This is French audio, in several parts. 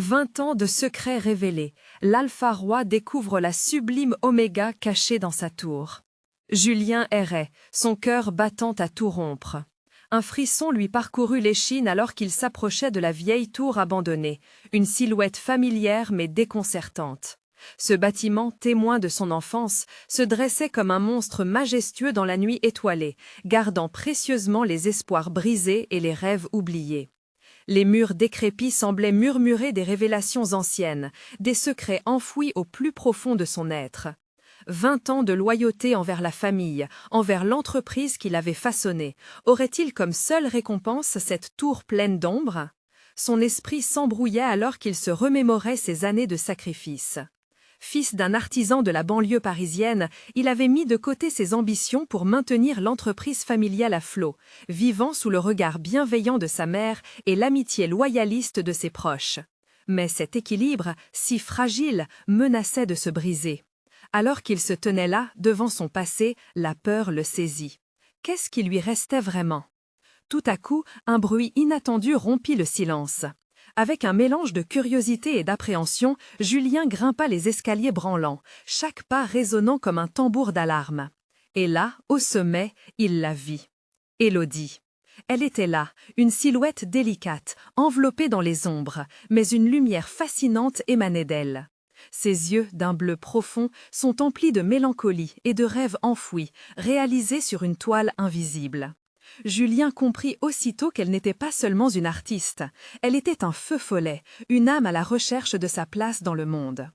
20 ans de secrets révélés, l'Alpha Roi découvre la sublime Oméga cachée dans sa tour. Julien errait, son cœur battant à tout rompre. Un frisson lui parcourut l'échine alors qu'il s'approchait de la vieille tour abandonnée, une silhouette familière mais déconcertante. Ce bâtiment, témoin de son enfance, se dressait comme un monstre majestueux dans la nuit étoilée, gardant précieusement les espoirs brisés et les rêves oubliés. Les murs décrépits semblaient murmurer des révélations anciennes, des secrets enfouis au plus profond de son être. 20 ans de loyauté envers la famille, envers l'entreprise qu'il avait façonnée, aurait-il comme seule récompense cette tour pleine d'ombre? Son esprit s'embrouillait alors qu'il se remémorait ses années de sacrifice. Fils d'un artisan de la banlieue parisienne, il avait mis de côté ses ambitions pour maintenir l'entreprise familiale à flot, vivant sous le regard bienveillant de sa mère et l'amitié loyaliste de ses proches. Mais cet équilibre, si fragile, menaçait de se briser. Alors qu'il se tenait là, devant son passé, la peur le saisit. Qu'est-ce qui lui restait vraiment? Tout à coup, un bruit inattendu rompit le silence. Avec un mélange de curiosité et d'appréhension, Julien grimpa les escaliers branlants, chaque pas résonnant comme un tambour d'alarme. Et là, au sommet, il la vit. Élodie. Elle était là, une silhouette délicate, enveloppée dans les ombres, mais une lumière fascinante émanait d'elle. Ses yeux, d'un bleu profond, sont emplis de mélancolie et de rêves enfouis, réalisés sur une toile invisible. Julien comprit aussitôt qu'elle n'était pas seulement une artiste, elle était un feu follet, une âme à la recherche de sa place dans le monde.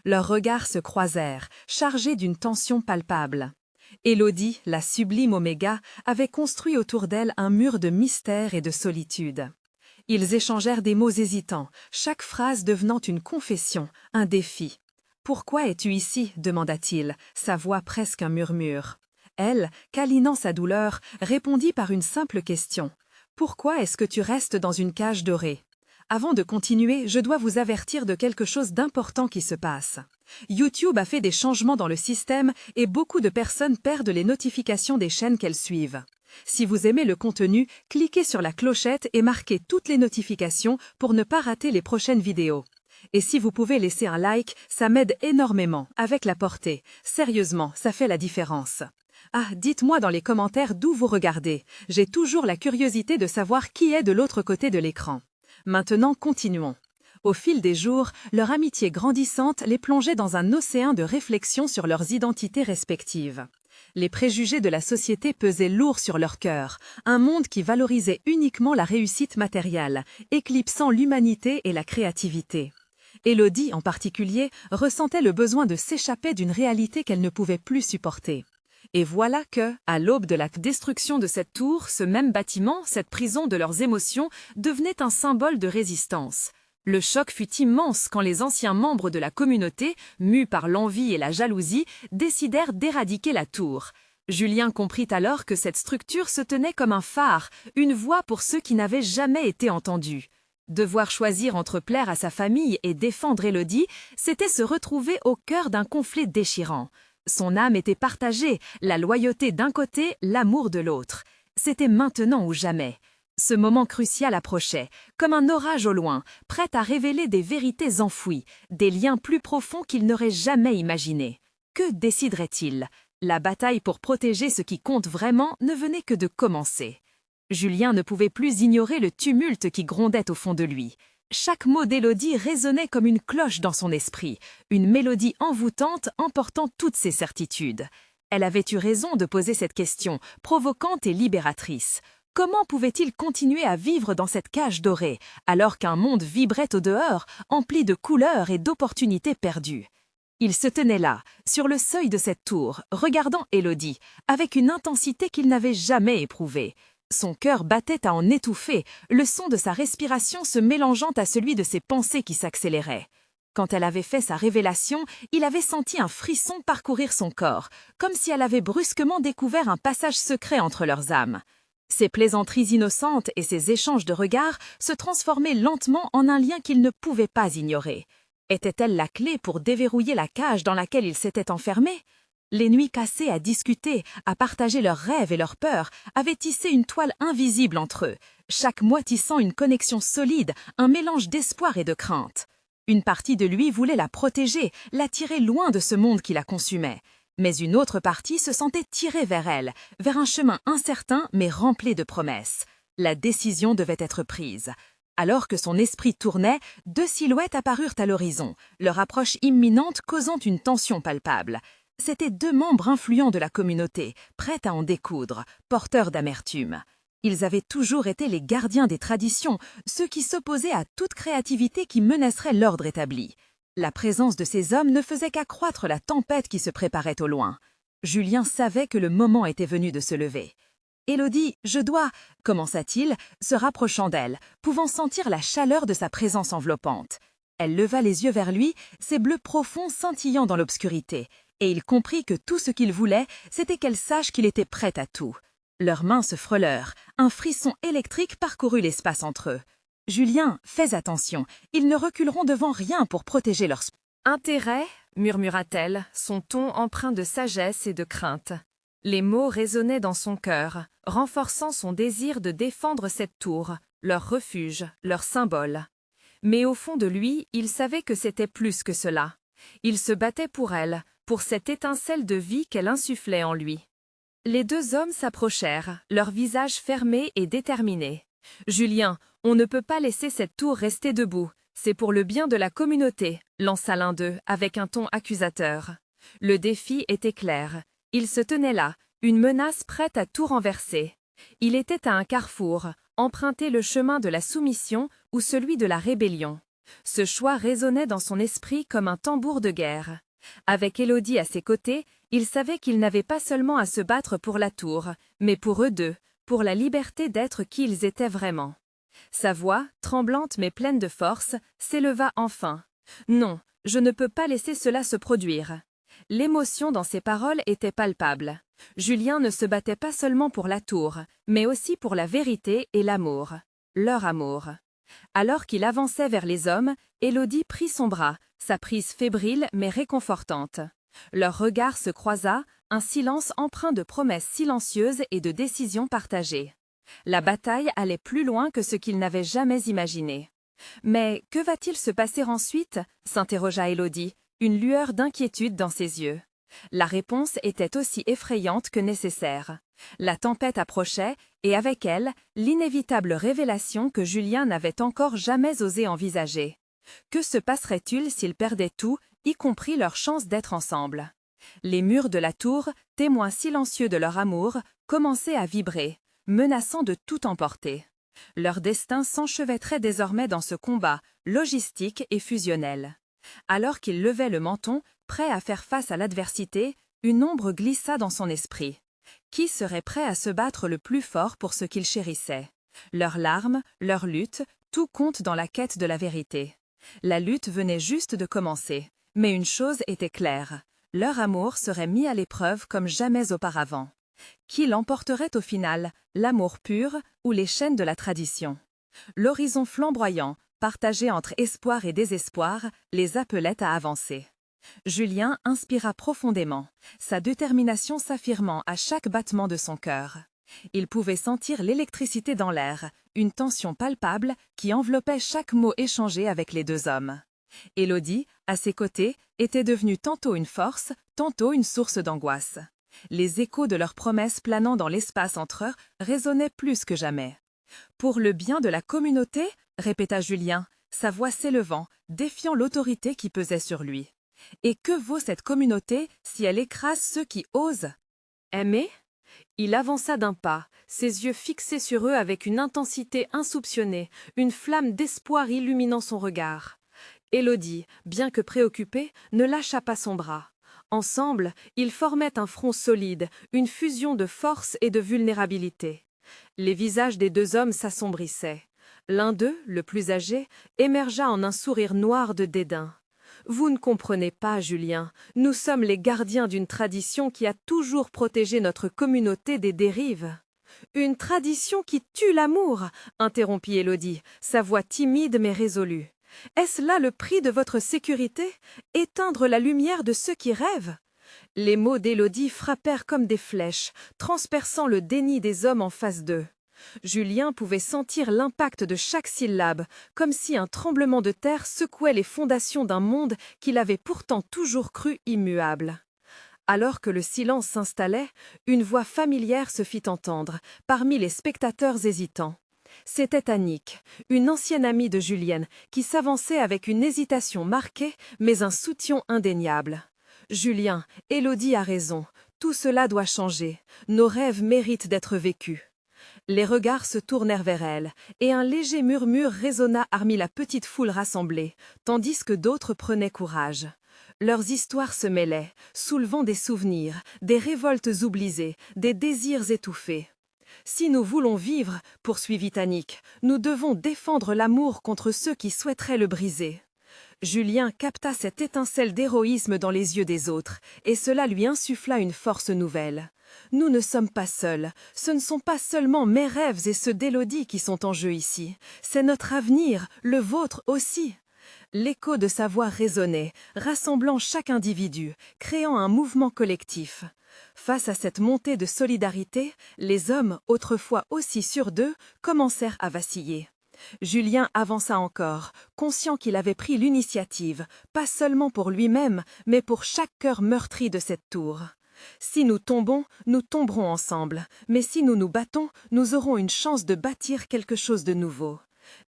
Leurs regards se croisèrent, chargés d'une tension palpable. Élodie, la sublime Oméga, avait construit autour d'elle un mur de mystère et de solitude. Ils échangèrent des mots hésitants, chaque phrase devenant une confession, un défi. « Pourquoi es-tu ici » demanda-t-il, sa voix presque un murmure. Elle, câlinant sa douleur, répondit par une simple question. « Pourquoi est-ce que tu restes dans une cage dorée ?» Avant de continuer, je dois vous avertir de quelque chose d'important qui se passe. YouTube a fait des changements dans le système et beaucoup de personnes perdent les notifications des chaînes qu'elles suivent. Si vous aimez le contenu, cliquez sur la clochette et marquez toutes les notifications pour ne pas rater les prochaines vidéos. Et si vous pouvez laisser un like, ça m'aide énormément, avec la portée. Sérieusement, ça fait la différence. Ah, dites-moi dans les commentaires d'où vous regardez. J'ai toujours la curiosité de savoir qui est de l'autre côté de l'écran. Maintenant, continuons. Au fil des jours, leur amitié grandissante les plongeait dans un océan de réflexion sur leurs identités respectives. Les préjugés de la société pesaient lourd sur leur cœur, un monde qui valorisait uniquement la réussite matérielle, éclipsant l'humanité et la créativité. Élodie, en particulier, ressentait le besoin de s'échapper d'une réalité qu'elle ne pouvait plus supporter. Et voilà que, à l'aube de la destruction de cette tour, ce même bâtiment, cette prison de leurs émotions, devenait un symbole de résistance. Le choc fut immense quand les anciens membres de la communauté, mus par l'envie et la jalousie, décidèrent d'éradiquer la tour. Julien comprit alors que cette structure se tenait comme un phare, une voix pour ceux qui n'avaient jamais été entendus. Devoir choisir entre plaire à sa famille et défendre Élodie, c'était se retrouver au cœur d'un conflit déchirant. Son âme était partagée, la loyauté d'un côté, l'amour de l'autre. C'était maintenant ou jamais. Ce moment crucial approchait, comme un orage au loin, prêt à révéler des vérités enfouies, des liens plus profonds qu'il n'aurait jamais imaginés. Que déciderait-il? La bataille pour protéger ce qui compte vraiment ne venait que de commencer. Julien ne pouvait plus ignorer le tumulte qui grondait au fond de lui. Chaque mot d'Élodie résonnait comme une cloche dans son esprit, une mélodie envoûtante emportant toutes ses certitudes. Elle avait eu raison de poser cette question, provocante et libératrice. Comment pouvait-il continuer à vivre dans cette cage dorée, alors qu'un monde vibrait au dehors, empli de couleurs et d'opportunités perdues? Il se tenait là, sur le seuil de cette tour, regardant Élodie, avec une intensité qu'il n'avait jamais éprouvée. Son cœur battait à en étouffer, le son de sa respiration se mélangeant à celui de ses pensées qui s'accéléraient. Quand elle avait fait sa révélation, il avait senti un frisson parcourir son corps, comme si elle avait brusquement découvert un passage secret entre leurs âmes. Ses plaisanteries innocentes et ses échanges de regards se transformaient lentement en un lien qu'il ne pouvait pas ignorer. Était-elle la clé pour déverrouiller la cage dans laquelle ils s'étaient enfermés? Les nuits passées à discuter, à partager leurs rêves et leurs peurs, avaient tissé une toile invisible entre eux, chaque mois tissant une connexion solide, un mélange d'espoir et de crainte. Une partie de lui voulait la protéger, la tirer loin de ce monde qui la consumait. Mais une autre partie se sentait tirée vers elle, vers un chemin incertain mais rempli de promesses. La décision devait être prise. Alors que son esprit tournait, deux silhouettes apparurent à l'horizon, leur approche imminente causant une tension palpable. C'étaient deux membres influents de la communauté, prêts à en découdre, porteurs d'amertume. Ils avaient toujours été les gardiens des traditions, ceux qui s'opposaient à toute créativité qui menacerait l'ordre établi. La présence de ces hommes ne faisait qu'accroître la tempête qui se préparait au loin. Julien savait que le moment était venu de se lever. « Élodie, je dois… » commença-t-il, se rapprochant d'elle, pouvant sentir la chaleur de sa présence enveloppante. Elle leva les yeux vers lui, ses bleus profonds scintillant dans l'obscurité, et il comprit que tout ce qu'il voulait, c'était qu'elle sache qu'il était prêt à tout. Leurs mains se frôlèrent, un frisson électrique parcourut l'espace entre eux. « Julien, fais attention, ils ne reculeront devant rien pour protéger leur… » « Intérêt » murmura-t-elle, son ton empreint de sagesse et de crainte. Les mots résonnaient dans son cœur, renforçant son désir de défendre cette tour, leur refuge, leur symbole. Mais au fond de lui, il savait que c'était plus que cela. Il se battait pour elle, pour cette étincelle de vie qu'elle insufflait en lui. Les deux hommes s'approchèrent, leurs visages fermés et déterminés. « Julien, on ne peut pas laisser cette tour rester debout. C'est pour le bien de la communauté », lança l'un d'eux avec un ton accusateur. Le défi était clair. Il se tenait là, une menace prête à tout renverser. Il était à un carrefour, emprunter le chemin de la soumission ou celui de la rébellion. Ce choix résonnait dans son esprit comme un tambour de guerre. Avec Élodie à ses côtés, il savait qu'il n'avait pas seulement à se battre pour la tour, mais pour eux deux, pour la liberté d'être qui ils étaient vraiment. Sa voix, tremblante mais pleine de force, s'éleva enfin. « Non, je ne peux pas laisser cela se produire. » L'émotion dans ses paroles était palpable. Julien ne se battait pas seulement pour la tour, mais aussi pour la vérité et l'amour. Leur amour. Alors qu'il avançait vers les hommes, Élodie prit son bras, sa prise fébrile mais réconfortante. Leur regard se croisa, un silence empreint de promesses silencieuses et de décisions partagées. La bataille allait plus loin que ce qu'ils n'avaient jamais imaginé. « Mais que va-t-il se passer ensuite ?» s'interrogea Élodie, une lueur d'inquiétude dans ses yeux. La réponse était aussi effrayante que nécessaire. La tempête approchait, et avec elle, l'inévitable révélation que Julien n'avait encore jamais osé envisager. Que se passerait-il s'ils perdaient tout, y compris leur chance d'être ensemble? Les murs de la tour, témoins silencieux de leur amour, commençaient à vibrer, menaçant de tout emporter. Leur destin s'enchevêtrait désormais dans ce combat, logistique et fusionnel. Alors qu'il levait le menton, prêt à faire face à l'adversité, une ombre glissa dans son esprit. Qui serait prêt à se battre le plus fort pour ce qu'il chérissait? Leurs larmes, leur lutte, tout compte dans la quête de la vérité. La lutte venait juste de commencer, mais une chose était claire, leur amour serait mis à l'épreuve comme jamais auparavant. Qui l'emporterait au final, l'amour pur ou les chaînes de la tradition? L'horizon flamboyant, partagé entre espoir et désespoir, les appelait à avancer. Julien inspira profondément, sa détermination s'affirmant à chaque battement de son cœur. Il pouvait sentir l'électricité dans l'air, une tension palpable qui enveloppait chaque mot échangé avec les deux hommes. Élodie, à ses côtés, était devenue tantôt une force, tantôt une source d'angoisse. Les échos de leurs promesses planant dans l'espace entre eux résonnaient plus que jamais. « Pour le bien de la communauté ?» répéta Julien, sa voix s'élevant, défiant l'autorité qui pesait sur lui. « Et que vaut cette communauté si elle écrase ceux qui osent ?» Aimer? Il avança d'un pas, ses yeux fixés sur eux avec une intensité insoupçonnée, une flamme d'espoir illuminant son regard. Élodie, bien que préoccupée, ne lâcha pas son bras. Ensemble, ils formaient un front solide, une fusion de force et de vulnérabilité. Les visages des deux hommes s'assombrissaient. L'un d'eux, le plus âgé, émergea en un sourire noir de dédain. « Vous ne comprenez pas, Julien, nous sommes les gardiens d'une tradition qui a toujours protégé notre communauté des dérives. »« Une tradition qui tue l'amour » interrompit Élodie, sa voix timide mais résolue. « Est-ce là le prix de votre sécurité? Éteindre la lumière de ceux qui rêvent ?» Les mots d'Élodie frappèrent comme des flèches, transperçant le déni des hommes en face d'eux. Julien pouvait sentir l'impact de chaque syllabe, comme si un tremblement de terre secouait les fondations d'un monde qu'il avait pourtant toujours cru immuable. Alors que le silence s'installait, une voix familière se fit entendre, parmi les spectateurs hésitants. C'était Annick, une ancienne amie de Julienne, qui s'avançait avec une hésitation marquée, mais un soutien indéniable. « Julien, Élodie a raison, tout cela doit changer, nos rêves méritent d'être vécus. » Les regards se tournèrent vers elle, et un léger murmure résonna parmi la petite foule rassemblée, tandis que d'autres prenaient courage. Leurs histoires se mêlaient, soulevant des souvenirs, des révoltes oubliées, des désirs étouffés. « Si nous voulons vivre, poursuivit Annick, nous devons défendre l'amour contre ceux qui souhaiteraient le briser. » Julien capta cette étincelle d'héroïsme dans les yeux des autres, et cela lui insuffla une force nouvelle. « Nous ne sommes pas seuls, ce ne sont pas seulement mes rêves et ceux d'Élodie qui sont en jeu ici, c'est notre avenir, le vôtre aussi. » L'écho de sa voix résonnait, rassemblant chaque individu, créant un mouvement collectif. Face à cette montée de solidarité, les hommes, autrefois aussi sûrs d'eux, commencèrent à vaciller. Julien avança encore, conscient qu'il avait pris l'initiative, pas seulement pour lui-même, mais pour chaque cœur meurtri de cette tour. « Si nous tombons, nous tomberons ensemble, mais si nous nous battons, nous aurons une chance de bâtir quelque chose de nouveau. »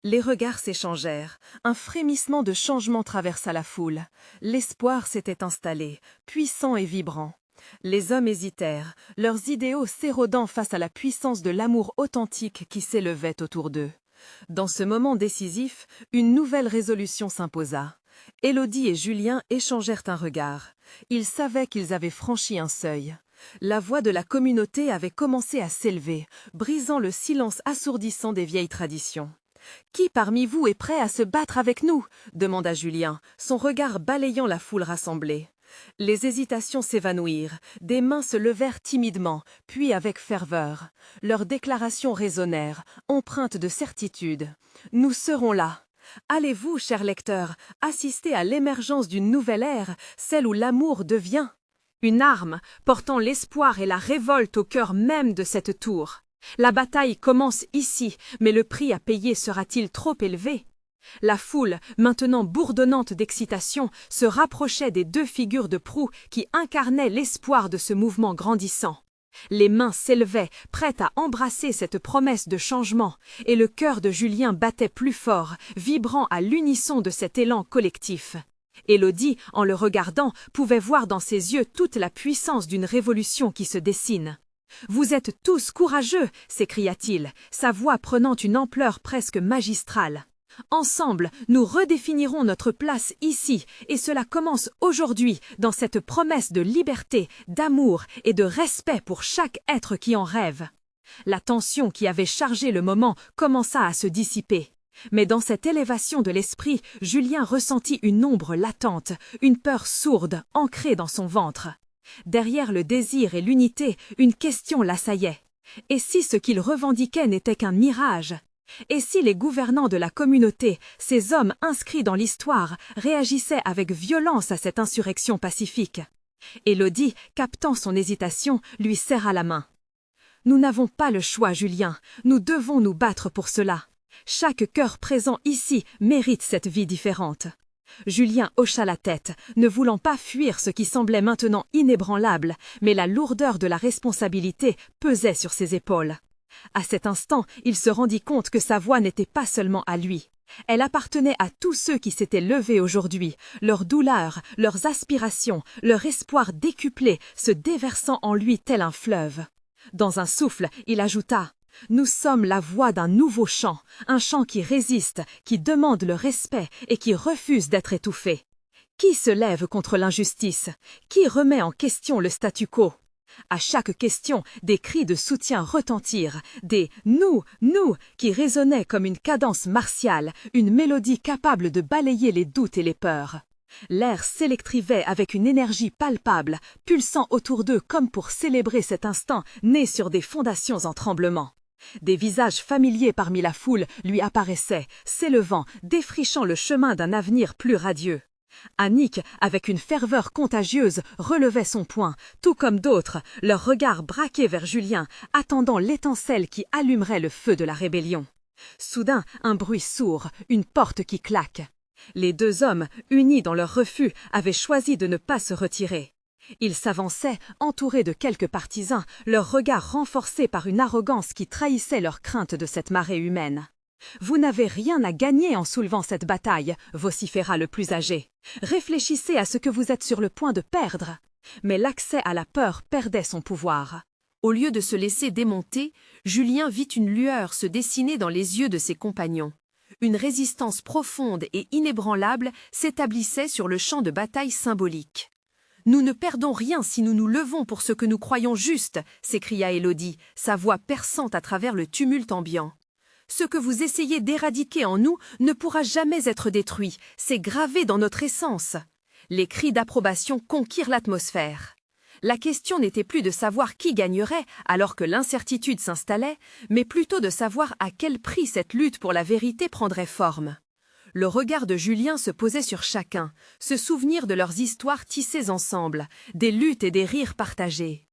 Les regards s'échangèrent, un frémissement de changement traversa la foule. L'espoir s'était installé, puissant et vibrant. Les hommes hésitèrent, leurs idéaux s'érodant face à la puissance de l'amour authentique qui s'élevait autour d'eux. Dans ce moment décisif, une nouvelle résolution s'imposa. Élodie et Julien échangèrent un regard. Ils savaient qu'ils avaient franchi un seuil. La voix de la communauté avait commencé à s'élever, brisant le silence assourdissant des vieilles traditions. « Qui parmi vous est prêt à se battre avec nous ?» demanda Julien, son regard balayant la foule rassemblée. Les hésitations s'évanouirent, des mains se levèrent timidement, puis avec ferveur. Leurs déclarations résonnèrent, empreintes de certitude. « Nous serons là. Allez-vous, chers lecteurs, assister à l'émergence d'une nouvelle ère, celle où l'amour devient une arme, portant l'espoir et la révolte au cœur même de cette tour. La bataille commence ici, mais le prix à payer sera-t-il trop élevé ? » La foule, maintenant bourdonnante d'excitation, se rapprochait des deux figures de proue qui incarnaient l'espoir de ce mouvement grandissant. Les mains s'élevaient, prêtes à embrasser cette promesse de changement, et le cœur de Julien battait plus fort, vibrant à l'unisson de cet élan collectif. Élodie, en le regardant, pouvait voir dans ses yeux toute la puissance d'une révolution qui se dessine. « Vous êtes tous courageux !» s'écria-t-il, sa voix prenant une ampleur presque magistrale. « Ensemble, nous redéfinirons notre place ici, et cela commence aujourd'hui, dans cette promesse de liberté, d'amour et de respect pour chaque être qui en rêve. » La tension qui avait chargé le moment commença à se dissiper. Mais dans cette élévation de l'esprit, Julien ressentit une ombre latente, une peur sourde, ancrée dans son ventre. Derrière le désir et l'unité, une question l'assaillait. Et si ce qu'il revendiquait n'était qu'un mirage ? Et si les gouvernants de la communauté, ces hommes inscrits dans l'histoire, réagissaient avec violence à cette insurrection pacifique ? Élodie, captant son hésitation, lui serra la main. « Nous n'avons pas le choix, Julien, nous devons nous battre pour cela. Chaque cœur présent ici mérite cette vie différente. » Julien hocha la tête, ne voulant pas fuir ce qui semblait maintenant inébranlable, mais la lourdeur de la responsabilité pesait sur ses épaules. À cet instant, il se rendit compte que sa voix n'était pas seulement à lui. Elle appartenait à tous ceux qui s'étaient levés aujourd'hui, leurs douleurs, leurs aspirations, leur espoir décuplé se déversant en lui tel un fleuve. Dans un souffle, il ajouta « Nous sommes la voix d'un nouveau chant, un chant qui résiste, qui demande le respect et qui refuse d'être étouffé. Qui se lève contre l'injustice? Qui remet en question le statu quo ?» À chaque question, des cris de soutien retentirent, des « nous, nous » qui résonnaient comme une cadence martiale, une mélodie capable de balayer les doutes et les peurs. L'air s'électrivait avec une énergie palpable, pulsant autour d'eux comme pour célébrer cet instant né sur des fondations en tremblement. Des visages familiers parmi la foule lui apparaissaient, s'élevant, défrichant le chemin d'un avenir plus radieux. Annick, avec une ferveur contagieuse, relevait son poing, tout comme d'autres, leurs regards braqués vers Julien, attendant l'étincelle qui allumerait le feu de la rébellion. Soudain, un bruit sourd, une porte qui claque. Les deux hommes, unis dans leur refus, avaient choisi de ne pas se retirer. Ils s'avançaient, entourés de quelques partisans, leurs regards renforcés par une arrogance qui trahissait leur crainte de cette marée humaine. « Vous n'avez rien à gagner en soulevant cette bataille », vociféra le plus âgé. « Réfléchissez à ce que vous êtes sur le point de perdre. » Mais l'accès à la peur perdait son pouvoir. Au lieu de se laisser démonter, Julien vit une lueur se dessiner dans les yeux de ses compagnons. Une résistance profonde et inébranlable s'établissait sur le champ de bataille symbolique. « Nous ne perdons rien si nous nous levons pour ce que nous croyons juste », s'écria Élodie, sa voix perçante à travers le tumulte ambiant. « Ce que vous essayez d'éradiquer en nous ne pourra jamais être détruit, c'est gravé dans notre essence. » Les cris d'approbation conquirent l'atmosphère. La question n'était plus de savoir qui gagnerait alors que l'incertitude s'installait, mais plutôt de savoir à quel prix cette lutte pour la vérité prendrait forme. Le regard de Julien se posait sur chacun, se souvenir de leurs histoires tissées ensemble, des luttes et des rires partagés.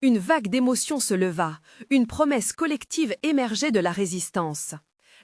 Une vague d'émotions se leva, une promesse collective émergeait de la résistance.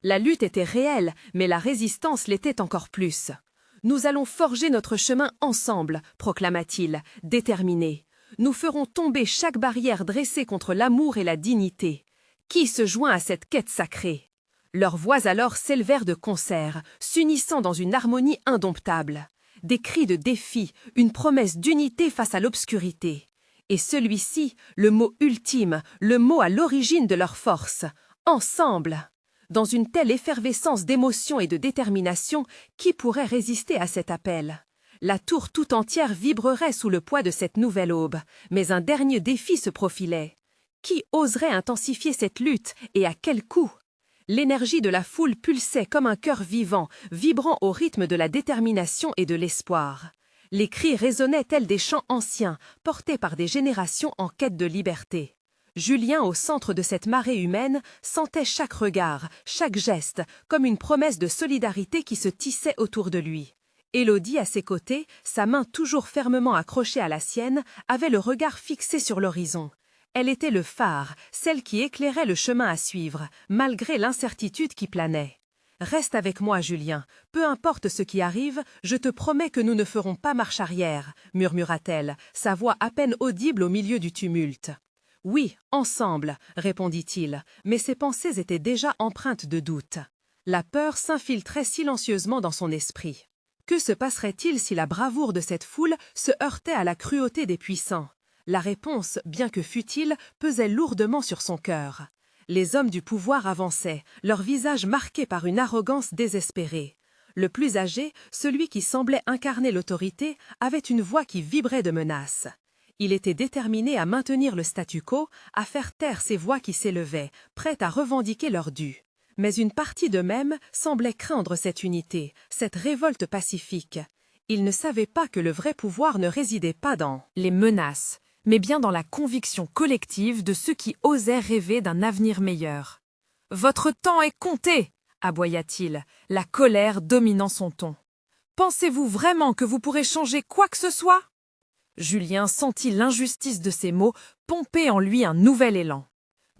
La lutte était réelle, mais la résistance l'était encore plus. « Nous allons forger notre chemin ensemble », proclama-t-il, déterminé. « Nous ferons tomber chaque barrière dressée contre l'amour et la dignité. Qui se joint à cette quête sacrée ?» Leurs voix alors s'élevèrent de concert, s'unissant dans une harmonie indomptable. Des cris de défi, une promesse d'unité face à l'obscurité. Et celui-ci, le mot ultime, le mot à l'origine de leur force. Ensemble! Dans une telle effervescence d'émotion et de détermination, qui pourrait résister à cet appel? La tour tout entière vibrerait sous le poids de cette nouvelle aube, mais un dernier défi se profilait. Qui oserait intensifier cette lutte et à quel coût? L'énergie de la foule pulsait comme un cœur vivant, vibrant au rythme de la détermination et de l'espoir. Les cris résonnaient tels des chants anciens, portés par des générations en quête de liberté. Julien, au centre de cette marée humaine, sentait chaque regard, chaque geste, comme une promesse de solidarité qui se tissait autour de lui. Élodie, à ses côtés, sa main toujours fermement accrochée à la sienne, avait le regard fixé sur l'horizon. Elle était le phare, celle qui éclairait le chemin à suivre, malgré l'incertitude qui planait. « Reste avec moi, Julien. Peu importe ce qui arrive, je te promets que nous ne ferons pas marche arrière, » murmura-t-elle, sa voix à peine audible au milieu du tumulte. « Oui, ensemble, » répondit-il, mais ses pensées étaient déjà empreintes de doute. La peur s'infiltrait silencieusement dans son esprit. Que se passerait-il si la bravoure de cette foule se heurtait à la cruauté des puissants? La réponse, bien que futile, pesait lourdement sur son cœur. Les hommes du pouvoir avançaient, leurs visages marqués par une arrogance désespérée. Le plus âgé, celui qui semblait incarner l'autorité, avait une voix qui vibrait de menace. Il était déterminé à maintenir le statu quo, à faire taire ces voix qui s'élevaient, prêtes à revendiquer leur dû. Mais une partie d'eux-mêmes semblait craindre cette unité, cette révolte pacifique. Ils ne savaient pas que le vrai pouvoir ne résidait pas dans les menaces, mais bien dans la conviction collective de ceux qui osaient rêver d'un avenir meilleur. « Votre temps est compté !» aboya-t-il, la colère dominant son ton. « Pensez-vous vraiment que vous pourrez changer quoi que ce soit ?» Julien sentit l'injustice de ces mots pomper en lui un nouvel élan.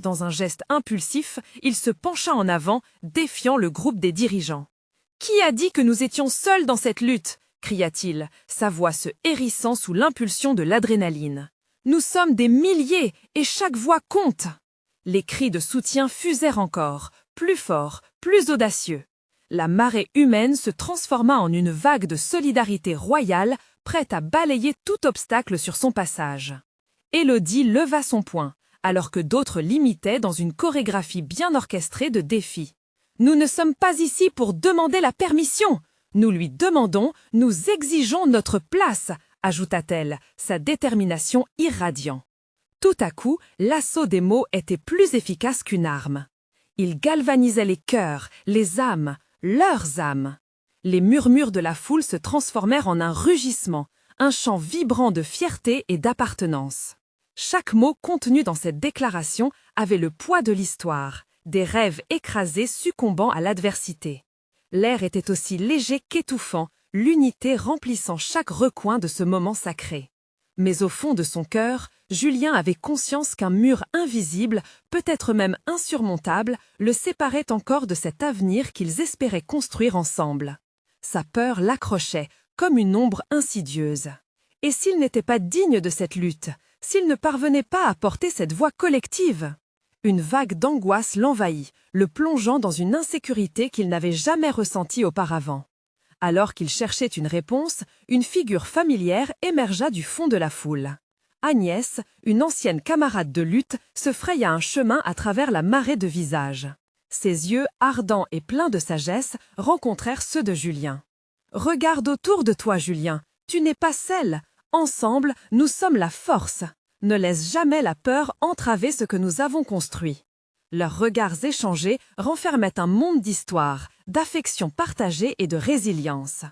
Dans un geste impulsif, il se pencha en avant, défiant le groupe des dirigeants. « Qui a dit que nous étions seuls dans cette lutte ?» cria-t-il, sa voix se hérissant sous l'impulsion de l'adrénaline. Nous sommes des milliers et chaque voix compte. Les cris de soutien fusèrent encore, plus forts, plus audacieux. La marée humaine se transforma en une vague de solidarité royale, prête à balayer tout obstacle sur son passage. Élodie leva son poing, alors que d'autres l'imitaient dans une chorégraphie bien orchestrée de défis. « Nous ne sommes pas ici pour demander la permission. Nous lui demandons, nous exigeons notre place !» ajouta-t-elle, sa détermination irradiant. Tout à coup, l'assaut des mots était plus efficace qu'une arme. Il galvanisait les cœurs, les âmes, leurs âmes. Les murmures de la foule se transformèrent en un rugissement, un chant vibrant de fierté et d'appartenance. Chaque mot contenu dans cette déclaration avait le poids de l'histoire, des rêves écrasés succombant à l'adversité. L'air était aussi léger qu'étouffant, l'unité remplissant chaque recoin de ce moment sacré. Mais au fond de son cœur, Julien avait conscience qu'un mur invisible, peut-être même insurmontable, le séparait encore de cet avenir qu'ils espéraient construire ensemble. Sa peur l'accrochait, comme une ombre insidieuse. Et s'il n'était pas digne de cette lutte, s'il ne parvenait pas à porter cette voix collective? Une vague d'angoisse l'envahit, le plongeant dans une insécurité qu'il n'avait jamais ressentie auparavant. Alors qu'il cherchait une réponse, une figure familière émergea du fond de la foule. Agnès, une ancienne camarade de lutte, se fraya un chemin à travers la marée de visages. Ses yeux, ardents et pleins de sagesse, rencontrèrent ceux de Julien. « Regarde autour de toi, Julien, tu n'es pas seul. Ensemble, nous sommes la force. Ne laisse jamais la peur entraver ce que nous avons construit. » Leurs regards échangés renfermaient un monde d'histoire, d'affection partagée et de résilience.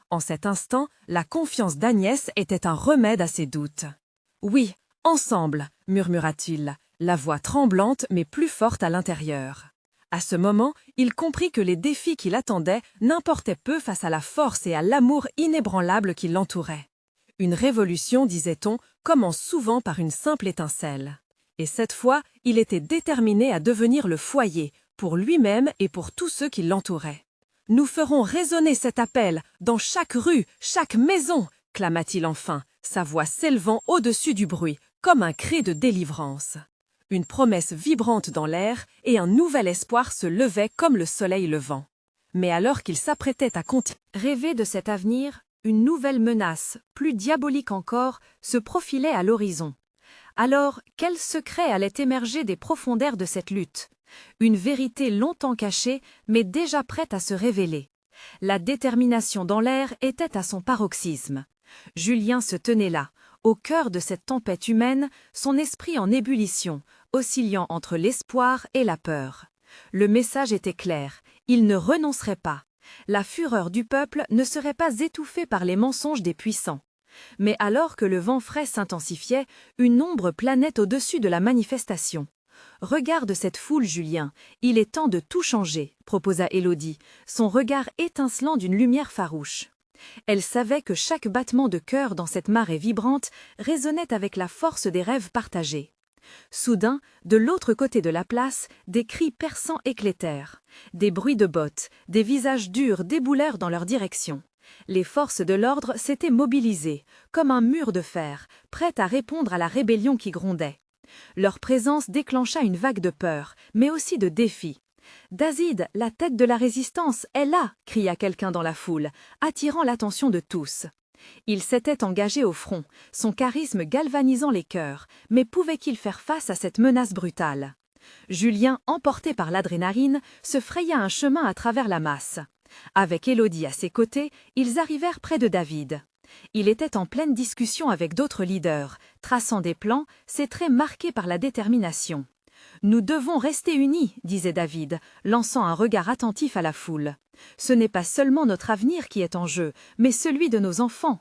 En cet instant, la confiance d'Agnès était un remède à ses doutes. « Oui, ensemble !» murmura-t-il, la voix tremblante mais plus forte à l'intérieur. À ce moment, il comprit que les défis qui l'attendaient n'importaient peu face à la force et à l'amour inébranlable qui l'entouraient. Une révolution, disait-on, commence souvent par une simple étincelle. Et cette fois, il était déterminé à devenir le foyer, pour lui-même et pour tous ceux qui l'entouraient. « Nous ferons résonner cet appel, dans chaque rue, chaque maison !» clama-t-il enfin, sa voix s'élevant au-dessus du bruit, comme un cri de délivrance. Une promesse vibrante dans l'air, et un nouvel espoir se levait comme le soleil levant. Mais alors qu'il s'apprêtait à rêver de cet avenir, une nouvelle menace, plus diabolique encore, se profilait à l'horizon. Alors, quel secret allait émerger des profondeurs de cette lutte? Une vérité longtemps cachée, mais déjà prête à se révéler. La détermination dans l'air était à son paroxysme. Julien se tenait là, au cœur de cette tempête humaine, son esprit en ébullition, oscillant entre l'espoir et la peur. Le message était clair, il ne renoncerait pas. La fureur du peuple ne serait pas étouffée par les mensonges des puissants. Mais alors que le vent frais s'intensifiait, une ombre planait au-dessus de la manifestation. « Regarde cette foule, Julien, il est temps de tout changer », proposa Élodie, son regard étincelant d'une lumière farouche. Elle savait que chaque battement de cœur dans cette marée vibrante résonnait avec la force des rêves partagés. Soudain, de l'autre côté de la place, des cris perçants éclatèrent. Des bruits de bottes, des visages durs déboulèrent dans leur direction. Les forces de l'ordre s'étaient mobilisées, comme un mur de fer, prêtes à répondre à la rébellion qui grondait. Leur présence déclencha une vague de peur, mais aussi de défi. « David, la tête de la résistance, est là !» cria quelqu'un dans la foule, attirant l'attention de tous. Il s'était engagé au front, son charisme galvanisant les cœurs, mais pouvait-il faire face à cette menace brutale? Julien, emporté par l'adrénaline, se fraya un chemin à travers la masse. Avec Élodie à ses côtés, ils arrivèrent près de David. Il était en pleine discussion avec d'autres leaders, traçant des plans, ses traits marqués par la détermination. « Nous devons rester unis, » disait David, lançant un regard attentif à la foule. « Ce n'est pas seulement notre avenir qui est en jeu, mais celui de nos enfants. »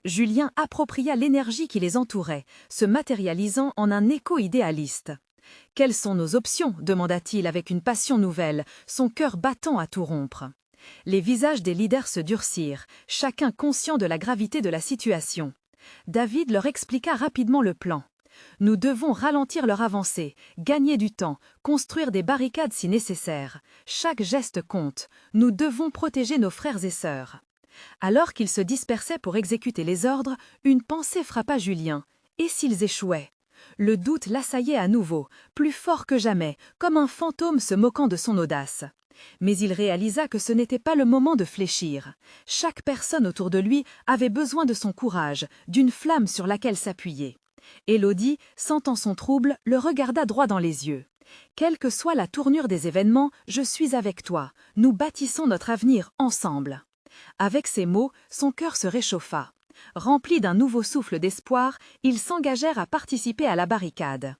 Julien appropria l'énergie qui les entourait, se matérialisant en un écho idéaliste. « Quelles sont nos options ?» demanda-t-il avec une passion nouvelle, son cœur battant à tout rompre. Les visages des leaders se durcirent, chacun conscient de la gravité de la situation. David leur expliqua rapidement le plan. « Nous devons ralentir leur avancée, gagner du temps, construire des barricades si nécessaire. Chaque geste compte. Nous devons protéger nos frères et sœurs. » Alors qu'ils se dispersaient pour exécuter les ordres, une pensée frappa Julien. Et s'ils échouaient? Le doute l'assaillait à nouveau, plus fort que jamais, comme un fantôme se moquant de son audace. Mais il réalisa que ce n'était pas le moment de fléchir. Chaque personne autour de lui avait besoin de son courage, d'une flamme sur laquelle s'appuyer. Élodie, sentant son trouble, le regarda droit dans les yeux. « Quelle que soit la tournure des événements, je suis avec toi. Nous bâtissons notre avenir ensemble. » Avec ces mots, son cœur se réchauffa. Remplis d'un nouveau souffle d'espoir, ils s'engagèrent à participer à la barricade.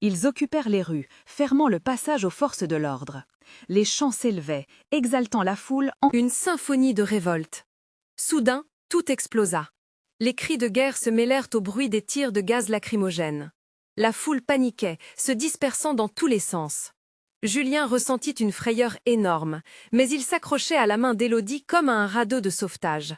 Ils occupèrent les rues, fermant le passage aux forces de l'ordre. Les chants s'élevaient, exaltant la foule en une symphonie de révolte. Soudain, tout explosa. Les cris de guerre se mêlèrent au bruit des tirs de gaz lacrymogène. La foule paniquait, se dispersant dans tous les sens. Julien ressentit une frayeur énorme, mais il s'accrochait à la main d'Élodie comme à un radeau de sauvetage.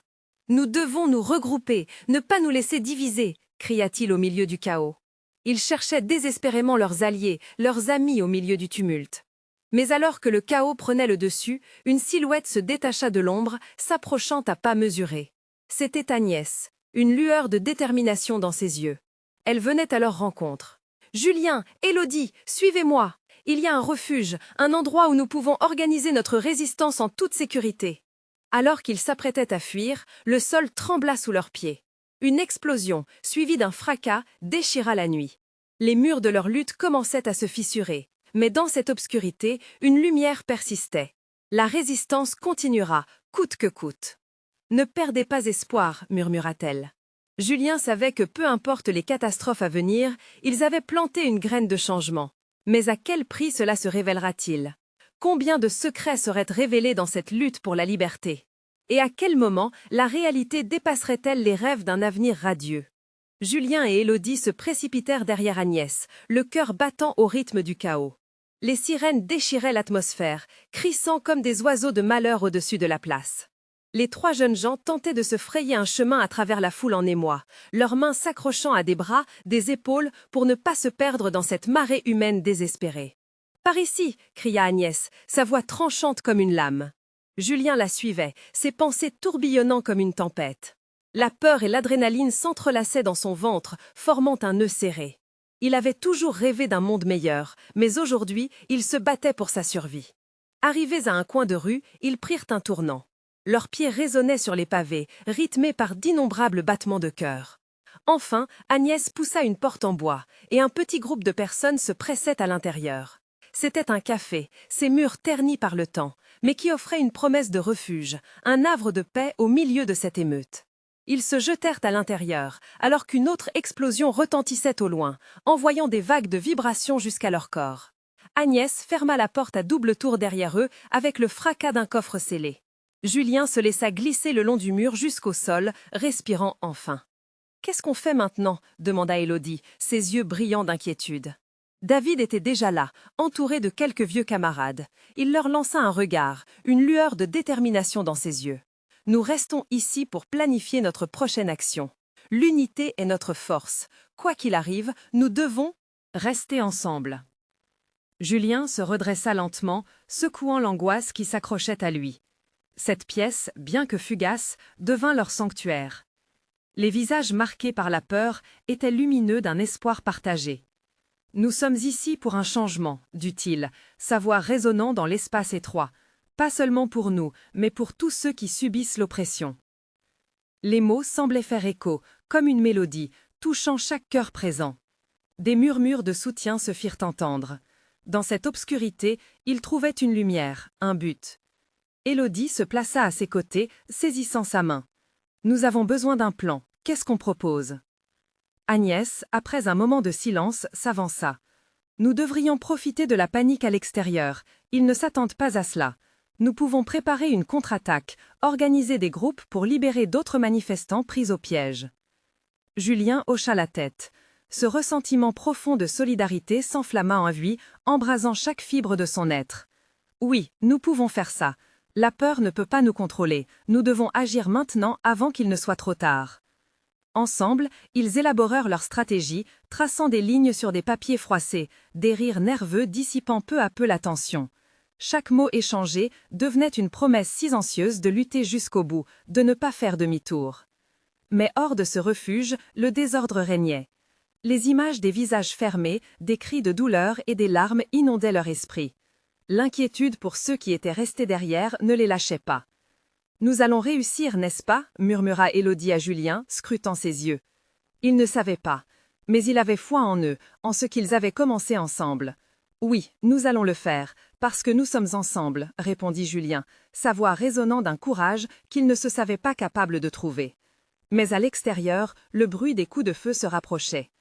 Nous devons nous regrouper, ne pas nous laisser diviser, cria-t-il au milieu du chaos. Ils cherchaient désespérément leurs alliés, leurs amis au milieu du tumulte. Mais alors que le chaos prenait le dessus, une silhouette se détacha de l'ombre, s'approchant à pas mesurés. C'était Agnès, une lueur de détermination dans ses yeux. Elle venait à leur rencontre. « Julien, Élodie, suivez-moi. Il y a un refuge, un endroit où nous pouvons organiser notre résistance en toute sécurité. » Alors qu'ils s'apprêtaient à fuir, le sol trembla sous leurs pieds. Une explosion, suivie d'un fracas, déchira la nuit. Les murs de leur lutte commençaient à se fissurer. Mais dans cette obscurité, une lumière persistait. La résistance continuera, coûte que coûte. « Ne perdez pas espoir, murmura-t-elle. Julien savait que peu importe les catastrophes à venir, ils avaient planté une graine de changement. Mais à quel prix cela se révélera-t-il? Combien de secrets seraient révélés dans cette lutte pour la liberté? Et à quel moment la réalité dépasserait-elle les rêves d'un avenir radieux? Julien et Élodie se précipitèrent derrière Agnès, le cœur battant au rythme du chaos. Les sirènes déchiraient l'atmosphère, crissant comme des oiseaux de malheur au-dessus de la place. Les trois jeunes gens tentaient de se frayer un chemin à travers la foule en émoi, leurs mains s'accrochant à des bras, des épaules, pour ne pas se perdre dans cette marée humaine désespérée. « Par ici !» cria Agnès, sa voix tranchante comme une lame. Julien la suivait, ses pensées tourbillonnant comme une tempête. La peur et l'adrénaline s'entrelaçaient dans son ventre, formant un nœud serré. Il avait toujours rêvé d'un monde meilleur, mais aujourd'hui, il se battait pour sa survie. Arrivés à un coin de rue, ils prirent un tournant. Leurs pieds résonnaient sur les pavés, rythmés par d'innombrables battements de cœur. Enfin, Agnès poussa une porte en bois, et un petit groupe de personnes se pressait à l'intérieur. C'était un café, ses murs ternis par le temps, mais qui offrait une promesse de refuge, un havre de paix au milieu de cette émeute. Ils se jetèrent à l'intérieur, alors qu'une autre explosion retentissait au loin, envoyant des vagues de vibrations jusqu'à leur corps. Agnès ferma la porte à double tour derrière eux avec le fracas d'un coffre scellé. Julien se laissa glisser le long du mur jusqu'au sol, respirant enfin. « Qu'est-ce qu'on fait maintenant » demanda Élodie, ses yeux brillants d'inquiétude. David était déjà là, entouré de quelques vieux camarades. Il leur lança un regard, une lueur de détermination dans ses yeux. « Nous restons ici pour planifier notre prochaine action. L'unité est notre force. Quoi qu'il arrive, nous devons rester ensemble. » Julien se redressa lentement, secouant l'angoisse qui s'accrochait à lui. Cette pièce, bien que fugace, devint leur sanctuaire. Les visages marqués par la peur étaient lumineux d'un espoir partagé. « Nous sommes ici pour un changement, dit-il, sa voix résonnant dans l'espace étroit, pas seulement pour nous, mais pour tous ceux qui subissent l'oppression. » Les mots semblaient faire écho, comme une mélodie, touchant chaque cœur présent. Des murmures de soutien se firent entendre. Dans cette obscurité, ils trouvaient une lumière, un but. Élodie se plaça à ses côtés, saisissant sa main. « Nous avons besoin d'un plan. Qu'est-ce qu'on propose ?» Agnès, après un moment de silence, s'avança. « Nous devrions profiter de la panique à l'extérieur. Ils ne s'attendent pas à cela. Nous pouvons préparer une contre-attaque, organiser des groupes pour libérer d'autres manifestants pris au piège. » Julien hocha la tête. Ce ressentiment profond de solidarité s'enflamma en lui, embrasant chaque fibre de son être. « Oui, nous pouvons faire ça. La peur ne peut pas nous contrôler. Nous devons agir maintenant avant qu'il ne soit trop tard. » Ensemble, ils élaborèrent leur stratégie, traçant des lignes sur des papiers froissés, des rires nerveux dissipant peu à peu la tension. Chaque mot échangé devenait une promesse silencieuse de lutter jusqu'au bout, de ne pas faire demi-tour. Mais hors de ce refuge, le désordre régnait. Les images des visages fermés, des cris de douleur et des larmes inondaient leur esprit. L'inquiétude pour ceux qui étaient restés derrière ne les lâchait pas. « Nous allons réussir, n'est-ce pas » murmura Élodie à Julien, scrutant ses yeux. Il ne savait pas, mais il avait foi en eux, en ce qu'ils avaient commencé ensemble. « Oui, nous allons le faire, parce que nous sommes ensemble » répondit Julien, sa voix résonnant d'un courage qu'il ne se savait pas capable de trouver. Mais à l'extérieur, le bruit des coups de feu se rapprochait.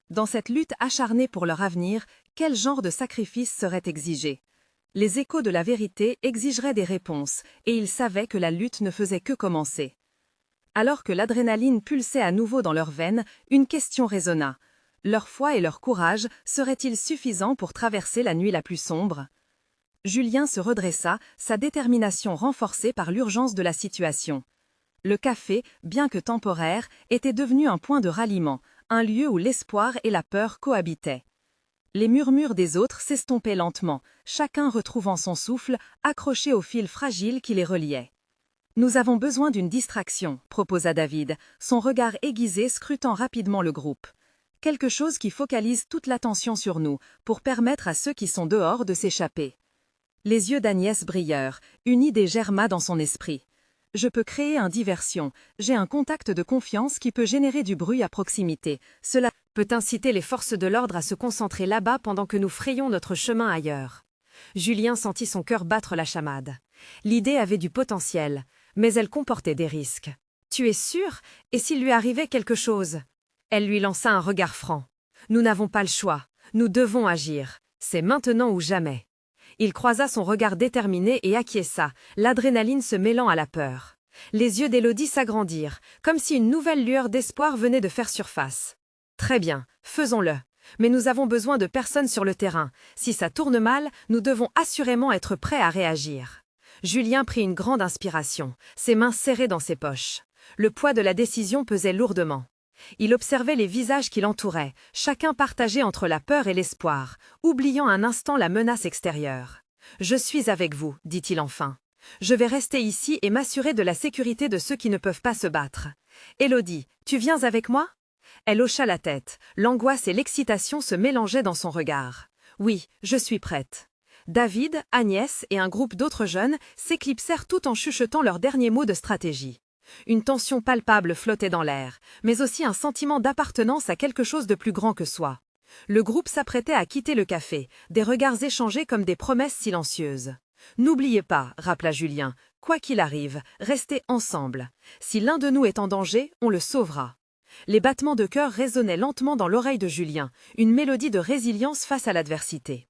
Dans cette lutte acharnée pour leur avenir, quel genre de sacrifice serait exigé ? Les échos de la vérité exigeraient des réponses, et ils savaient que la lutte ne faisait que commencer. Alors que l'adrénaline pulsait à nouveau dans leurs veines, une question résonna. Leur foi et leur courage seraient-ils suffisants pour traverser la nuit la plus sombre ? Julien se redressa, sa détermination renforcée par l'urgence de la situation. Le café, bien que temporaire, était devenu un point de ralliement, un lieu où l'espoir et la peur cohabitaient. Les murmures des autres s'estompaient lentement, chacun retrouvant son souffle, accroché au fil fragile qui les reliait. « Nous avons besoin d'une distraction », proposa David, son regard aiguisé scrutant rapidement le groupe. « Quelque chose qui focalise toute l'attention sur nous, pour permettre à ceux qui sont dehors de s'échapper. » Les yeux d'Agnès brillèrent, une idée germa dans son esprit. « Je peux créer un diversion, j'ai un contact de confiance qui peut générer du bruit à proximité. Cela peut inciter les forces de l'ordre à se concentrer là-bas pendant que nous frayons notre chemin ailleurs. » Julien sentit son cœur battre la chamade. L'idée avait du potentiel, mais elle comportait des risques. « Tu es sûr? Et s'il lui arrivait quelque chose ?» Elle lui lança un regard franc. « Nous n'avons pas le choix. Nous devons agir. C'est maintenant ou jamais. » Il croisa son regard déterminé et acquiesça, l'adrénaline se mêlant à la peur. Les yeux d'Élodie s'agrandirent, comme si une nouvelle lueur d'espoir venait de faire surface. « Très bien, faisons-le. Mais nous avons besoin de personnes sur le terrain. Si ça tourne mal, nous devons assurément être prêts à réagir. » Julien prit une grande inspiration, ses mains serrées dans ses poches. Le poids de la décision pesait lourdement. Il observait les visages qui l'entouraient, chacun partagé entre la peur et l'espoir, oubliant un instant la menace extérieure. « Je suis avec vous, dit-il enfin. Je vais rester ici et m'assurer de la sécurité de ceux qui ne peuvent pas se battre. Élodie, tu viens avec moi ?» Elle hocha la tête, l'angoisse et l'excitation se mélangeaient dans son regard. « Oui, je suis prête. » David, Agnès et un groupe d'autres jeunes s'éclipsèrent tout en chuchotant leurs derniers mots de stratégie. Une tension palpable flottait dans l'air, mais aussi un sentiment d'appartenance à quelque chose de plus grand que soi. Le groupe s'apprêtait à quitter le café, des regards échangés comme des promesses silencieuses. « N'oubliez pas, » rappela Julien, « quoi qu'il arrive, restez ensemble. Si l'un de nous est en danger, on le sauvera. » Les battements de cœur résonnaient lentement dans l'oreille de Julien, une mélodie de résilience face à l'adversité.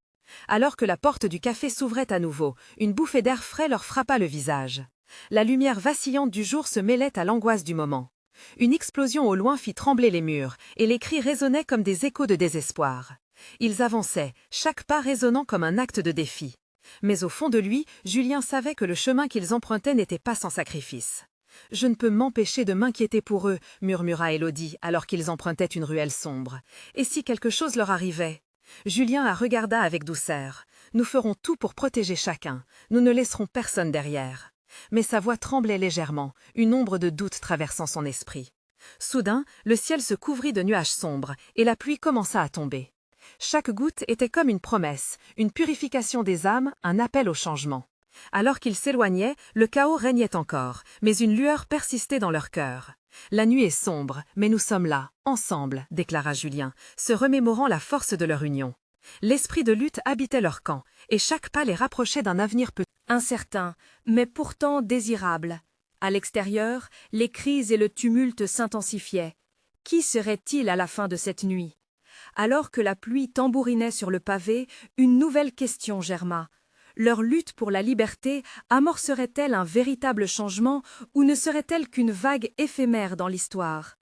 Alors que la porte du café s'ouvrait à nouveau, une bouffée d'air frais leur frappa le visage. La lumière vacillante du jour se mêlait à l'angoisse du moment. Une explosion au loin fit trembler les murs, et les cris résonnaient comme des échos de désespoir. Ils avançaient, chaque pas résonnant comme un acte de défi. Mais au fond de lui, Julien savait que le chemin qu'ils empruntaient n'était pas sans sacrifice. « Je ne peux m'empêcher de m'inquiéter pour eux », murmura Élodie, alors qu'ils empruntaient une ruelle sombre. « Et si quelque chose leur arrivait ?» Julien la regarda avec douceur. « Nous ferons tout pour protéger chacun. Nous ne laisserons personne derrière. » Mais sa voix tremblait légèrement, une ombre de doute traversant son esprit. Soudain, le ciel se couvrit de nuages sombres, et la pluie commença à tomber. Chaque goutte était comme une promesse, une purification des âmes, un appel au changement. Alors qu'ils s'éloignaient, le chaos régnait encore, mais une lueur persistait dans leur cœur. « La nuit est sombre, mais nous sommes là, ensemble », déclara Julien, se remémorant la force de leur union. L'esprit de lutte habitait leur camp, et chaque pas les rapprochait d'un avenir peu incertain, mais pourtant désirable. À l'extérieur, les cris et le tumulte s'intensifiaient. Qui serait-il à la fin de cette nuit? Alors que la pluie tambourinait sur le pavé, une nouvelle question germa. Leur lutte pour la liberté amorcerait-elle un véritable changement ou ne serait-elle qu'une vague éphémère dans l'histoire?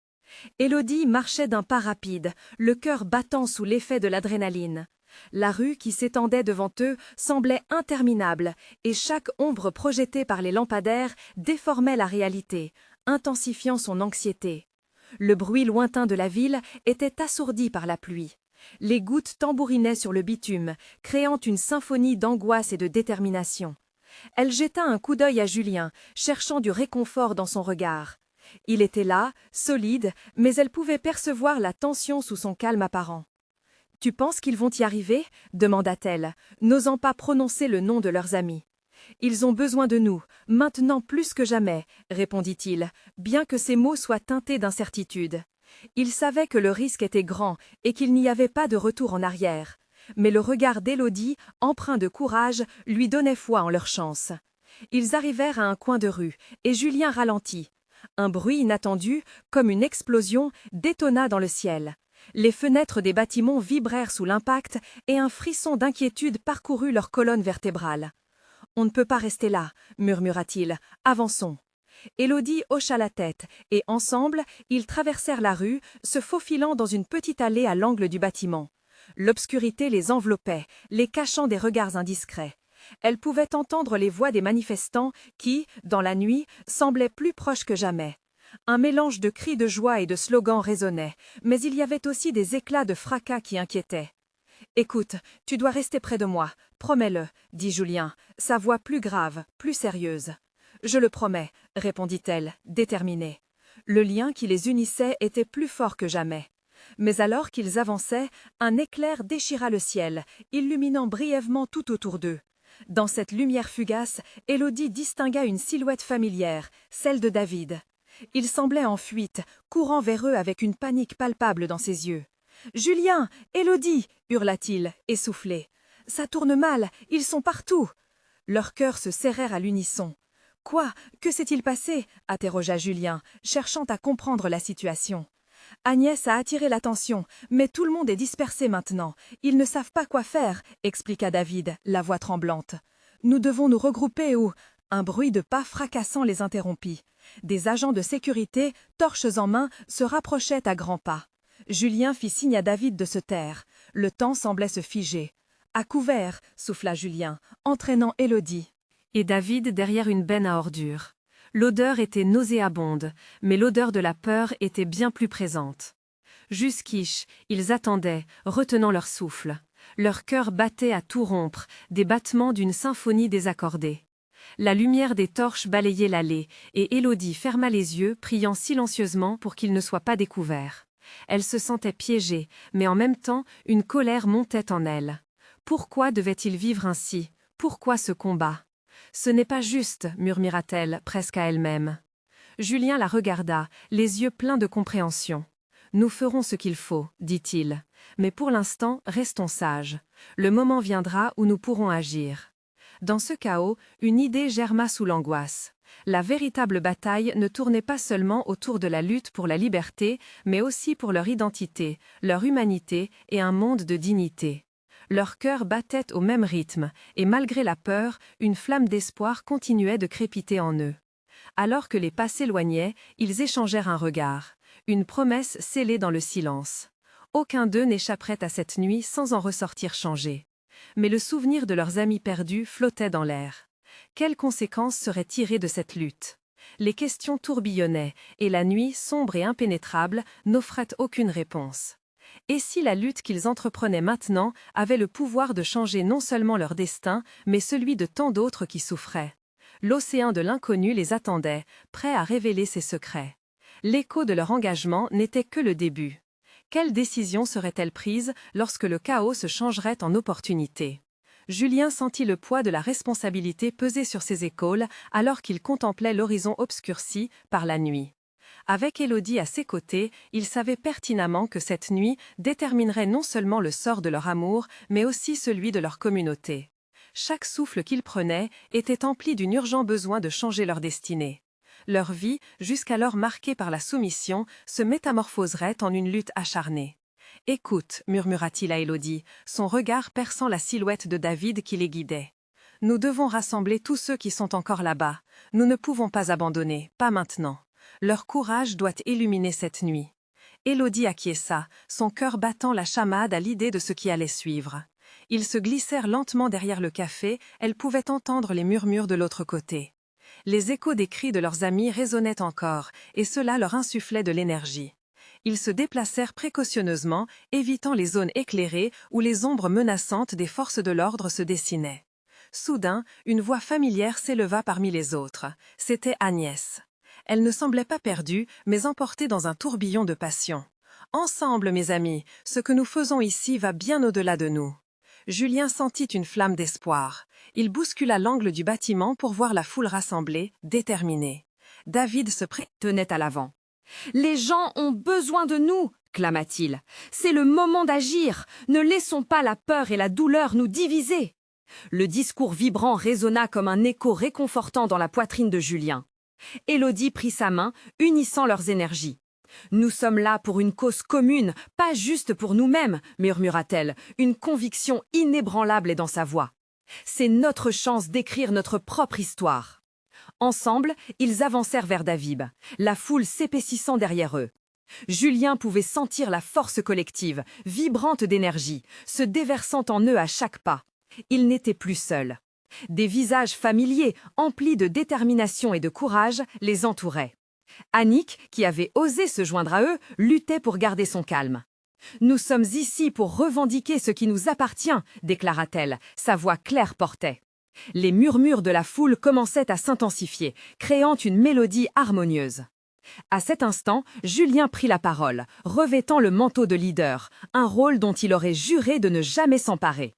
Élodie marchait d'un pas rapide, le cœur battant sous l'effet de l'adrénaline. La rue qui s'étendait devant eux semblait interminable, et chaque ombre projetée par les lampadaires déformait la réalité, intensifiant son anxiété. Le bruit lointain de la ville était assourdi par la pluie. Les gouttes tambourinaient sur le bitume, créant une symphonie d'angoisse et de détermination. Elle jeta un coup d'œil à Julien, cherchant du réconfort dans son regard. Il était là, solide, mais elle pouvait percevoir la tension sous son calme apparent. « Tu penses qu'ils vont y arriver ?» demanda-t-elle, n'osant pas prononcer le nom de leurs amis. « Ils ont besoin de nous, maintenant plus que jamais », répondit-il, bien que ses mots soient teintés d'incertitude. Il savait que le risque était grand et qu'il n'y avait pas de retour en arrière. Mais le regard d'Élodie, empreint de courage, lui donnait foi en leur chance. Ils arrivèrent à un coin de rue, et Julien ralentit. Un bruit inattendu, comme une explosion, détonna dans le ciel. Les fenêtres des bâtiments vibrèrent sous l'impact et un frisson d'inquiétude parcourut leur colonne vertébrale. « On ne peut pas rester là », murmura-t-il. « Avançons. » Élodie hocha la tête et ensemble, ils traversèrent la rue, se faufilant dans une petite allée à l'angle du bâtiment. L'obscurité les enveloppait, les cachant des regards indiscrets. Elle pouvait entendre les voix des manifestants qui, dans la nuit, semblaient plus proches que jamais. Un mélange de cris de joie et de slogans résonnait, mais il y avait aussi des éclats de fracas qui inquiétaient. « Écoute, tu dois rester près de moi, promets-le, » dit Julien, sa voix plus grave, plus sérieuse. « Je le promets, » répondit-elle, déterminée. Le lien qui les unissait était plus fort que jamais. Mais alors qu'ils avançaient, un éclair déchira le ciel, illuminant brièvement tout autour d'eux. Dans cette lumière fugace, Élodie distingua une silhouette familière, celle de David. Il semblait en fuite, courant vers eux avec une panique palpable dans ses yeux. « Julien, Élodie !» hurla-t-il, essoufflé. « Ça tourne mal, ils sont partout !» Leurs cœurs se serrèrent à l'unisson. « Quoi? Que s'est-il passé ?» interrogea Julien, cherchant à comprendre la situation. Agnès a attiré l'attention, mais tout le monde est dispersé maintenant. Ils ne savent pas quoi faire, expliqua David, la voix tremblante. Nous devons nous regrouper ou... Un bruit de pas fracassant les interrompit. Des agents de sécurité, torches en main, se rapprochaient à grands pas. Julien fit signe à David de se taire. Le temps semblait se figer. « À couvert !» souffla Julien, entraînant Élodie. Et David derrière une benne à ordures. L'odeur était nauséabonde, mais l'odeur de la peur était bien plus présente. Jusquiche, ils attendaient, retenant leur souffle. Leur cœur battait à tout rompre, des battements d'une symphonie désaccordée. La lumière des torches balayait l'allée, et Élodie ferma les yeux, priant silencieusement pour qu'ils ne soient pas découverts. Elle se sentait piégée, mais en même temps, une colère montait en elle. Pourquoi devait-il vivre ainsi? Pourquoi ce combat? Ce n'est pas juste, murmura-t-elle, presque à elle-même. Julien la regarda, les yeux pleins de compréhension. Nous ferons ce qu'il faut, dit-il. Mais pour l'instant, restons sages. Le moment viendra où nous pourrons agir. Dans ce chaos, une idée germa sous l'angoisse. La véritable bataille ne tournait pas seulement autour de la lutte pour la liberté, mais aussi pour leur identité, leur humanité et un monde de dignité. Leur cœur battait au même rythme, et malgré la peur, une flamme d'espoir continuait de crépiter en eux. Alors que les pas s'éloignaient, ils échangèrent un regard, une promesse scellée dans le silence. Aucun d'eux n'échapperait à cette nuit sans en ressortir changé. Mais le souvenir de leurs amis perdus flottait dans l'air. Quelles conséquences seraient tirées de cette lutte? Les questions tourbillonnaient, et la nuit, sombre et impénétrable, n'offrait aucune réponse. Et si la lutte qu'ils entreprenaient maintenant avait le pouvoir de changer non seulement leur destin, mais celui de tant d'autres qui souffraient? L'océan de l'inconnu les attendait, prêt à révéler ses secrets. L'écho de leur engagement n'était que le début. Quelle décision serait-elle prise lorsque le chaos se changerait en opportunité? Julien sentit le poids de la responsabilité peser sur ses épaules alors qu'il contemplait l'horizon obscurci par la nuit. Avec Élodie à ses côtés, il savait pertinemment que cette nuit déterminerait non seulement le sort de leur amour, mais aussi celui de leur communauté. Chaque souffle qu'ils prenaient était empli d'un urgent besoin de changer leur destinée. Leur vie, jusqu'alors marquée par la soumission, se métamorphoserait en une lutte acharnée. « Écoute » murmura-t-il à Élodie, son regard perçant la silhouette de David qui les guidait. « Nous devons rassembler tous ceux qui sont encore là-bas. Nous ne pouvons pas abandonner, pas maintenant. Leur courage doit illuminer cette nuit. » Élodie acquiesça, son cœur battant la chamade à l'idée de ce qui allait suivre. Ils se glissèrent lentement derrière le café, elle pouvait entendre les murmures de l'autre côté. Les échos des cris de leurs amis résonnaient encore, et cela leur insufflait de l'énergie. Ils se déplacèrent précautionneusement, évitant les zones éclairées où les ombres menaçantes des forces de l'ordre se dessinaient. Soudain, une voix familière s'éleva parmi les autres. C'était Agnès. Elle ne semblait pas perdue, mais emportée dans un tourbillon de passion. « Ensemble, mes amis, ce que nous faisons ici va bien au-delà de nous. » Julien sentit une flamme d'espoir. Il bouscula l'angle du bâtiment pour voir la foule rassemblée, déterminée. David se tenait à l'avant. « Les gens ont besoin de nous !» clama-t-il. « C'est le moment d'agir. Ne laissons pas la peur et la douleur nous diviser. » Le discours vibrant résonna comme un écho réconfortant dans la poitrine de Julien. Élodie prit sa main, unissant leurs énergies. « Nous sommes là pour une cause commune, pas juste pour nous-mêmes, » murmura-t-elle, une conviction inébranlable est dans sa voix. « C'est notre chance d'écrire notre propre histoire. » Ensemble, ils avancèrent vers David, la foule s'épaississant derrière eux. Julien pouvait sentir la force collective, vibrante d'énergie, se déversant en eux à chaque pas. Ils n'étaient plus seuls. Des visages familiers, emplis de détermination et de courage, les entouraient. Annick, qui avait osé se joindre à eux, luttait pour garder son calme. « Nous sommes ici pour revendiquer ce qui nous appartient », déclara-t-elle, sa voix claire portait. Les murmures de la foule commençaient à s'intensifier, créant une mélodie harmonieuse. À cet instant, Julien prit la parole, revêtant le manteau de leader, un rôle dont il aurait juré de ne jamais s'emparer.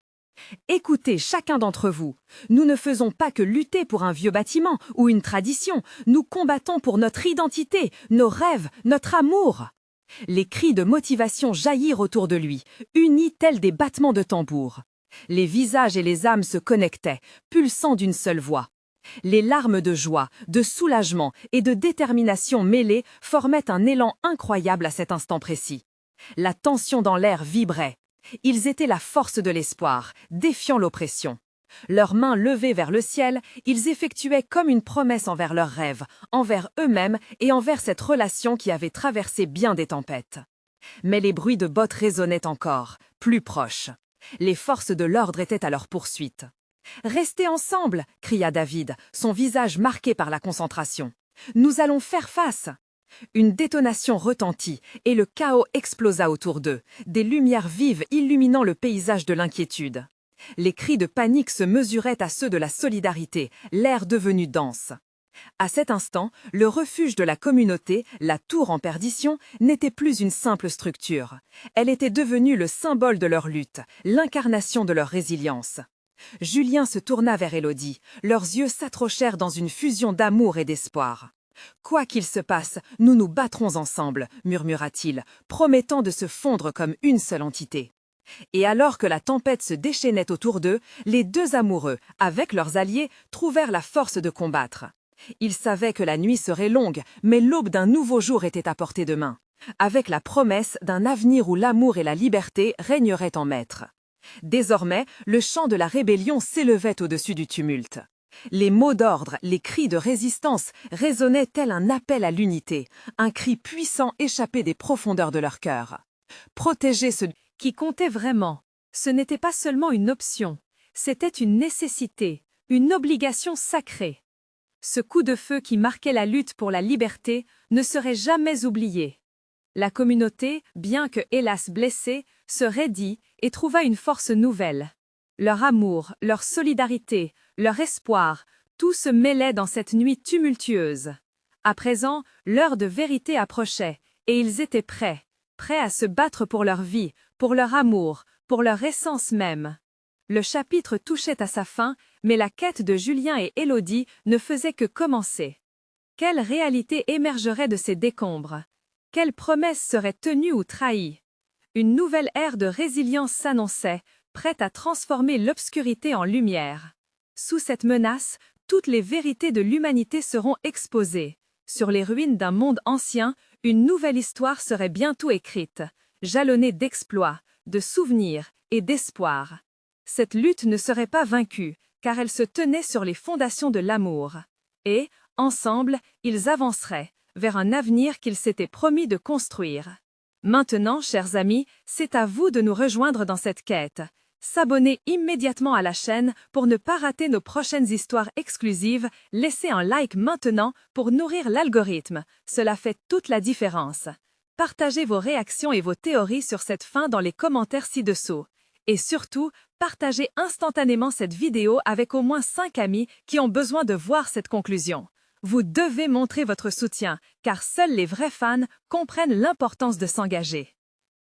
Écoutez chacun d'entre vous, nous ne faisons pas que lutter pour un vieux bâtiment ou une tradition, nous combattons pour notre identité, nos rêves, notre amour. Les cris de motivation jaillirent autour de lui, unis tels des battements de tambour. Les visages et les âmes se connectaient, pulsant d'une seule voix. Les larmes de joie, de soulagement et de détermination mêlées formaient un élan incroyable à cet instant précis. La tension dans l'air vibrait. Ils étaient la force de l'espoir, défiant l'oppression. Leurs mains levées vers le ciel, ils effectuaient comme une promesse envers leurs rêves, envers eux-mêmes et envers cette relation qui avait traversé bien des tempêtes. Mais les bruits de bottes résonnaient encore, plus proches. Les forces de l'ordre étaient à leur poursuite. « Restez ensemble !» cria David, son visage marqué par la concentration. « Nous allons faire face !» Une détonation retentit et le chaos explosa autour d'eux, des lumières vives illuminant le paysage de l'inquiétude. Les cris de panique se mesuraient à ceux de la solidarité, l'air devenu dense. À cet instant, le refuge de la communauté, la tour en perdition, n'était plus une simple structure. Elle était devenue le symbole de leur lutte, l'incarnation de leur résilience. Julien se tourna vers Élodie, leurs yeux s'accrochèrent dans une fusion d'amour et d'espoir. « Quoi qu'il se passe, nous nous battrons ensemble », murmura-t-il, promettant de se fondre comme une seule entité. Et alors que la tempête se déchaînait autour d'eux, les deux amoureux, avec leurs alliés, trouvèrent la force de combattre. Ils savaient que la nuit serait longue, mais l'aube d'un nouveau jour était à portée de main, avec la promesse d'un avenir où l'amour et la liberté régneraient en maître. Désormais, le chant de la rébellion s'élevait au-dessus du tumulte. Les mots d'ordre, les cris de résistance résonnaient tel un appel à l'unité, un cri puissant échappé des profondeurs de leur cœur. Protéger ceux qui comptait vraiment. Ce n'était pas seulement une option, c'était une nécessité, une obligation sacrée. Ce coup de feu qui marquait la lutte pour la liberté ne serait jamais oublié. La communauté, bien que hélas blessée, se raidit et trouva une force nouvelle. Leur amour, leur solidarité, leur espoir, tout se mêlait dans cette nuit tumultueuse. À présent, l'heure de vérité approchait, et ils étaient prêts à se battre pour leur vie, pour leur amour, pour leur essence même. Le chapitre touchait à sa fin, mais la quête de Julien et Élodie ne faisait que commencer. Quelle réalité émergerait de ces décombres? Quelle promesse serait tenue ou trahie? Une nouvelle ère de résilience s'annonçait, prête à transformer l'obscurité en lumière. Sous cette menace, toutes les vérités de l'humanité seront exposées. Sur les ruines d'un monde ancien, une nouvelle histoire serait bientôt écrite, jalonnée d'exploits, de souvenirs et d'espoir. Cette lutte ne serait pas vaincue, car elle se tenait sur les fondations de l'amour. Et, ensemble, ils avanceraient vers un avenir qu'ils s'étaient promis de construire. Maintenant, chers amis, c'est à vous de nous rejoindre dans cette quête. S'abonner immédiatement à la chaîne pour ne pas rater nos prochaines histoires exclusives, laissez un like maintenant pour nourrir l'algorithme, cela fait toute la différence. Partagez vos réactions et vos théories sur cette fin dans les commentaires ci-dessous. Et surtout, partagez instantanément cette vidéo avec au moins 5 amis qui ont besoin de voir cette conclusion. Vous devez montrer votre soutien, car seuls les vrais fans comprennent l'importance de s'engager.